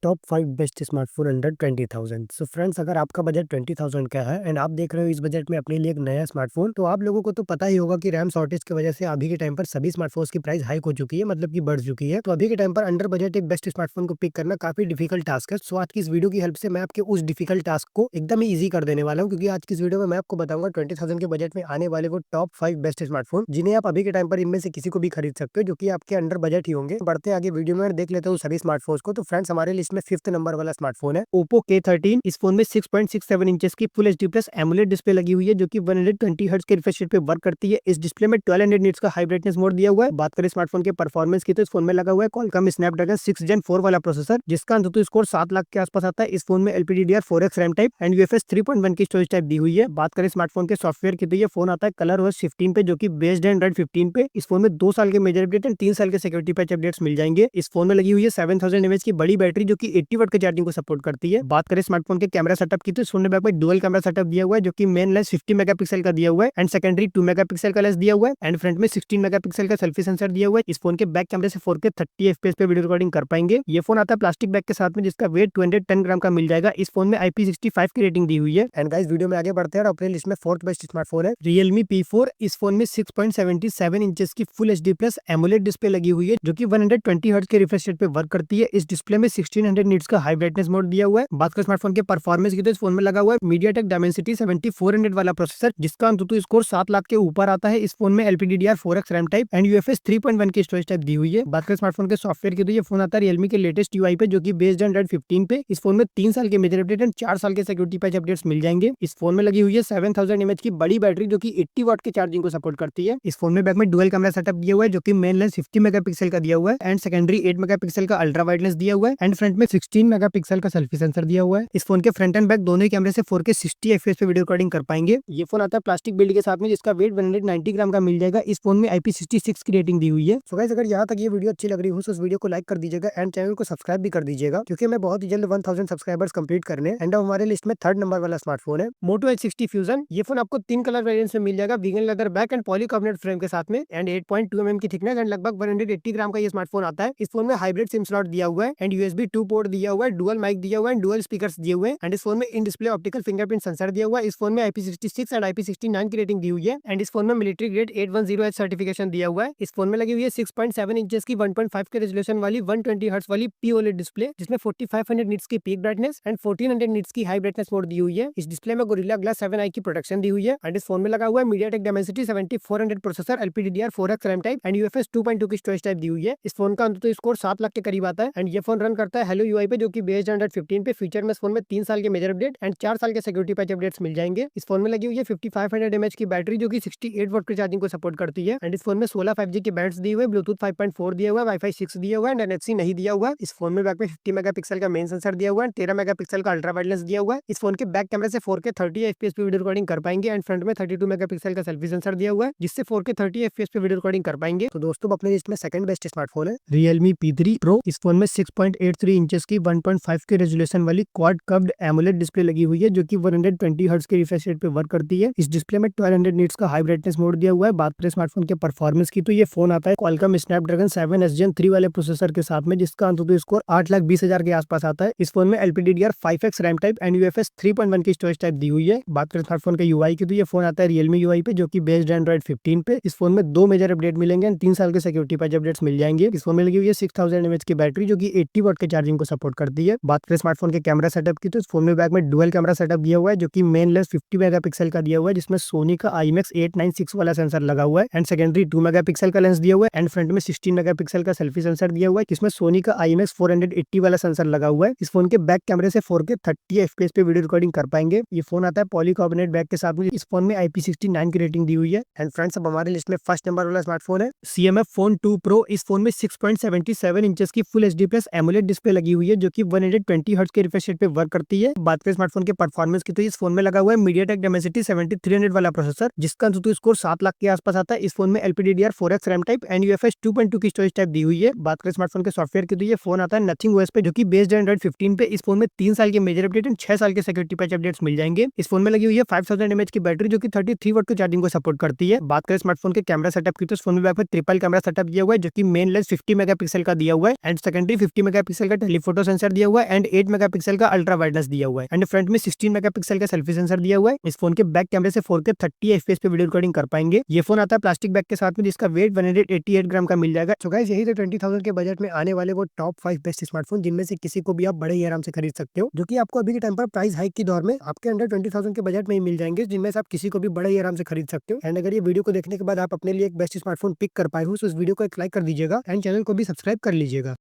Top 5 best smartphone under 20,000। So friends, अगर आपका budget 20,000 का है एंड आप देख रहे हो इस बजट में अपने लिए एक नया स्मार्टफ़ोन, तो आप लोगों को तो पता ही होगा कि रैम शॉर्टेज की वजह से अभी के टाइम पर सभी स्मार्टफ़ोन्स की प्राइस हाइक हो चुकी है, मतलब कि बढ़ चुकी है। तो अभी के टाइम पर अंडर बजट एक बेस्ट स्मार्टफ़ोन को पिक करना काफ़ी डिफिकल्ट टास्क है। सो आज की इस वीडियो की हेल्प से मैं आपके उस डिफिकल्ट टास्क को एकदम ही ईज़ी कर देने वाला हूँ, क्योंकि आज की इस वीडियो में मैं आपको बताऊँगा 20,000 के बजट में आने वाले वो टॉप 5 बेस्ट स्मार्टफ़ोन, जिन्हें आप अभी के टाइम पर इनमें से किसी को भी खरीद सकते हो, जो कि आपके अंडर बजट ही होंगे। बढ़ते आगे वीडियो में देख लेते हो सभी स्मार्टफ़ोन्स को। तो फ्रेंड्स, हमारे लिस्ट में 5th नंबर वाला स्मार्टफोन है Oppo K13। इस फोन में 6.67 इंचेस की full HD plus AMOLED display लगी हुई है, जो कि 120 हर्ट्ज के रिफ्रेश रेट पे वर्क करती है। इस डिस्प्ले में 1200 निट्स का हाई ब्राइटनेस मोड दिया हुआ है। बात करें स्मार्टफोन के परफॉर्मेंस की, तो इस फोन में लगा हुआ है Qualcomm Snapdragon 6 Gen 4 वाला प्रोसेसर, जिसका अंततः स्कोर 7 लाख के आसपास आता है। इस फोन में LPDDR 4X RAM type and UFS 3.1 की स्टोरेज टाइप दी हुई है। बात करें स्मार्टफोन के सॉफ्टवेयर की, तो ये फोन आता है ColorOS 15 पे, जो कि बेस्ड है Android 15 पे। इस फोन में 2 साल के मेजर अपडेट एंड 3 साल के सिक्योरिटी पैच अपडेट्स मिल जाएंगे। इस फोन में लगी हुई है 7000 mAh की बड़ी बैटरी, जो कि 80 वाट के चार्जिंग को सपोर्ट करती है। बात करें स्मार्टफोन के कैमरा सेटअप की, तो इस फोन में बैक में डुअल कैमरा सेटअप दिया हुआ है, जो कि मेन लेंस 50 मेगापिक्सल का दिया हुआ है एंड सेकेंडरी 2 मेगापिक्सल का लेंस दिया हुआ है एंड फ्रंट में 16 मेगापिक्सल का सेल्फी सेंसर दिया हुआ है। इस फोन के बैक कैमरे से 4K 30 एफपीएस पे वीडियो रिकॉर्डिंग कर पाएंगे। ये फोन आता है प्लास्टिक बैग के साथ में, जिसका वेट 210 ग्राम का मिल जाएगा। इस फोन में IP65 की रेटिंग दी हुई है। एंड गाइस, वीडियो में आगे बढ़ते हैं और अपने लिस्ट में 4th बेस्ट स्मार्टफोन है Realme P4। इस फोन में 6.77 इंचेस की full HD plus AMOLED display लगी हुई है, जो कि 120 हर्ट्ज के रिफ्रेश रेट पे वर्क करती है। इस डिस्प्ले में 1600 निट्स का हाई ब्राइटनेस मोड दिया हुआ है। बात करें स्मार्टफोन के परफॉर्मेंस की, तो इस फोन में लगा हुआ है MediaTek Dimensity 7400 वाला प्रोसेसर, जिसका अंततः स्कोर 7 लाख के ऊपर आता है। इस फोन में LPDDR 4X RAM type and UFS 3.1 की स्टोरेज टाइप दी हुई है। बात करें स्मार्टफोन के सॉफ्टवेयर की, तो ये फोन आता है Realme के लेटेस्ट UI पे, जो कि बेस्ड है Android 15 पे। इस फोन में 3 साल के मेजर अपडेट एंड 4 साल के सिक्योरिटी पैच अपडेट्स मिल जाएंगे। इस फोन में लगी हुई है 7000 mAh की बड़ी बैटरी, जो कि 80 वाट के चार्जिंग को सपोर्ट करती है। इस फोन में बैक में डुअल कैमरा सेटअप दिया हुआ है, जो कि मेन लेंस 50 मेगापिक्सल का दिया हुआ है एंड सेकेंडरी 8 मेगापिक्सल का अल्ट्रा वाइड लेंस दिया हुआ है एंड फ्रंट में 16 मेगापिक्सल का सेल्फी सेंसर दिया हुआ है। इस फोन के फ्रंट एंड बैक दोनों ही कैमरे से 4K 60 एफपीएस पे वीडियो रिकॉर्डिंग कर पाएंगे। ये फोन आता है प्लास्टिक बिल्ड के साथ में, जिसका वेट 190 ग्राम का मिल जाएगा। इस फोन में IP66 की रेटिंग दी हुई है। सो गाइस, अगर यहाँ तक ये वीडियो अच्छी लग रही हो तो इस वीडियो को लाइक कर दीजिएगा एंड चैनल को सब्सक्राइब भी कर दीजिएगा, क्योंकि मैं बहुत ही जल्द 1000 सब्सक्राइबर्स कंप्लीट करने। एंड अब हमारे लिस्ट में 3rd नंबर वाला स्मार्टफोन है Moto H60 Fusion। ये फोन आपको 3 कलर वेरिएंट में मिल जाएगा, vegan leather back and polycarbonate frame के साथ में एंड 8.2 mm की थिकनेस एंड लगभग 180 ग्राम का ये स्मार्टफोन आता है। इस फोन में हाइब्रिड सिम स्लॉट दिया हुआ है एंड USB 2 पोर्ट दिया हुआ है, डुअल माइक दिया हुआ है एंड डुअल स्पीकर्स दिए हुए हैं एंड इस फोन में in display optical fingerprint sensor दिया हुआ है। इस फोन में IP66 एंड IP69 की रेटिंग दी हुई है एंड इस फोन में मिलिट्री ग्रेड 810H सर्टिफिकेशन दिया हुआ है। इस फोन में लगी हुई है 6.7 इंचेस की 1.5 के रेजोल्यूशन वाली 120 हर्ट्ज वाली POLED डिस्प्ले, जिसमें 4500 निट्स की पीक ब्राइटनेस एंड 1400 निट्स की हाई ब्राइटनेस मोड दी हुई है। इस डिस्प्ले में गोरिल्ला ग्लास 7i की प्रोटेक्शन दी हुई है एंड इस फोन में लगा हुआ है MediaTek Dimensity 7400 processor, LPDDR 4X RAM type and UFS 2.2 की स्टोरेज टाइप दी हुई है। इस फोन का अंततः स्कोर 7 लाख के करीब आता है एंड ये फोन रन करता है Hello UI पे, जो कि बेस्ड Android 15 पे। फीचर में इस फोन में 3 साल के मेजर अपडेट एंड 4 साल के सिक्योरिटी पैच अपडेट्स मिल जाएंगे। इस फोन में लगी हुई है 5500 mAh की बैटरी, जो कि 68 वाट की चार्जिंग को सपोर्ट करती है एंड इस फोन में 16 5G के बैंड्स दिए हुए, ब्लूटूथ 5.4 दिया हुआ है, Wi-Fi 6 दिया हुआ है एंड NFC नहीं दिया हुआ। इस फोन में बैक में 50 मेगापिक्सल का मेन सेंसर दिया हुआ है, 13 मेगापिक्सल का अल्ट्रा वाइड लेंस दिया हुआ है। इस फोन के बैक कैमरे से 4K 30 एफपीएस पे वीडियो रिकॉर्डिंग कर पाएंगे एंड फ्रंट में 32 मेगापिक्सल का सेल्फी सेंसर दिया हुआ है, जिससे 4K 30 एफपीएस पे वीडियो रिकॉर्डिंग कर पाएंगे। तो दोस्तों, अपने लिस्ट में सेकंड बेस्ट स्मार्टफोन है Realme P3 Pro। इस फोन में 6.83 इंचेस की 1.5 के रेजोल्यूशन वाली क्वाड कर्व्ड एमोलेड डिस्प्ले लगी हुई है, जो कि 120 हर्ट्ज के रिफ्रेश रेट पे वर्क करती है। इस डिस्प्ले में 1200 निट्स का हाई ब्राइटनेस मोड दिया हुआ है। बात करें स्मार्टफोन के परफॉर्मेंस की, तो ये फोन आता है Qualcomm Snapdragon 7S Gen 3 वाले प्रोसेसर के साथ में, जिसका अंततः स्कोर 8,20,000 के आसपास आता है। इस फोन में LPDDR 5X RAM type and UFS 3.1 की स्टोरेज टाइप दी हुई है। बात करें स्मार्टफोन के UI की, तो ये फोन आता है Realme UI पे, जो कि बेस्ड है Android 15 पे। इस फोन में 2 मेजर अपडेट मिलेंगे एंड 3 साल के सिक्योरिटी पैच अपडेट्स मिल जाएंगे। इस फोन में लगी हुई है 6000 mAh की बैटरी, जो कि 80 वाट के चार्जिंग को सपोर्ट करती है। बात करें स्मार्टफोन के कैमरा सेटअप की, तो इस फोन में बैक में डुअल कैमरा सेटअप दिया हुआ है, जो कि मेन लेंस 50 मेगापिक्सल का दिया हुआ है, जिसमें सोनी का IMX 896 वाला सेंसर लगा हुआ है एंड सेकेंडरी 2 मेगापिक्सल का लेंस दिया हुआ है एंड फ्रंट में 16 मेगापिक्सल का सेल्फी सेंसर दिया हुआ है, जिसमें सोनी का IMX 480 वाला सेंसर लगा हुआ है। इस फोन के बैक कैमरे से 4K 30 एफपीएस पे वीडियो रिकॉर्डिंग कर पाएंगे। ये फोन आता है पॉलीकार्बोनेट बैक के साथ में। इस फोन में IP69 की रेटिंग दी हुई है एंड फ्रेंड्स, अब हमारे लिस्ट में फर्स्ट नंबर वाला स्मार्टफोन है CMF Phone 2 Pro। इस फोन में 6.77 इंचेस की full HD plus AMOLED display लगी हुई है, जो कि 120 हर्ट्ज के रिफ्रेश रेट पे वर्क करती है। बात करें स्मार्टफोन के परफॉर्मेंस की, तो इस फोन में लगा हुआ है MediaTek Dimensity 7300 वाला प्रोसेसर, जिसका अंततः स्कोर 7 लाख के आसपास आता है। इस फोन में LPDDR 4X RAM type and UFS 2.2 की स्टोरेज टाइप दी हुई है। बात करें स्मार्टफोन के सॉफ्टवेयर की, तो ये फोन आता है Nothing OS पे, जो कि बेस्ड है Android 15 पे। इस फोन में 3 साल के मेजर अपडेट एंड 6 साल के सिक्योरिटी पैच अपडेट्स मिल जाएंगे। इस फोन में लगी हुई है 5000 mAh की बैटरी, जो कि 33 वाट की चार्जिंग को सपोर्ट करती है। बात करें स्मार्टफोन के कैमरा सेटअप की, तो इस फोन में बैक में ट्रिपल कैमरा सेटअप दिया हुआ है, जो कि मेन लेंस 50 मेगापिक्सल का दिया हुआ है एंड सेकेंडरी 50 मेगापिक्सल का टेलीफोटो सेंसर दिया हुआ है एंड 8 मेगापिक्सल का अल्ट्रा वाइडनेस दिया हुआ है एंड फ्रंट में 16 मेगापिक्सल का सेल्फी सेंसर दिया हुआ है। इस फोन के बैक कैमरे से 4K 30 FPS पे वीडियो रिकॉर्डिंग कर पाएंगे। ये फोन आता है प्लास्टिक बैग के साथ में जिसका वेट 188 ग्राम का मिल जाएगा। सो गाइस, यही तो 20,000 के बजट में आने वाले वो टॉप 5 बेस्ट स्मार्टफोन जिनमें से किसी को भी आप बड़े ही आराम से खरीद सकते हो, जो कि आपको अभी के टाइम पर प्राइस हाइक की दौर में आपके अंडर 20,000 के बजट में ही मिल जाएंगे, जिनमें से आप किसी को भी बड़े ही आराम से खरीद सकते हो। एंड अगर ये वीडियो को देखने के बाद आप अपने लिए एक बेस्ट स्मार्टफोन पिक कर पाए हो तो इस वीडियो को एक लाइक कर दीजिएगा एंड चैनल को भी सब्सक्राइब कर लीजिएगा।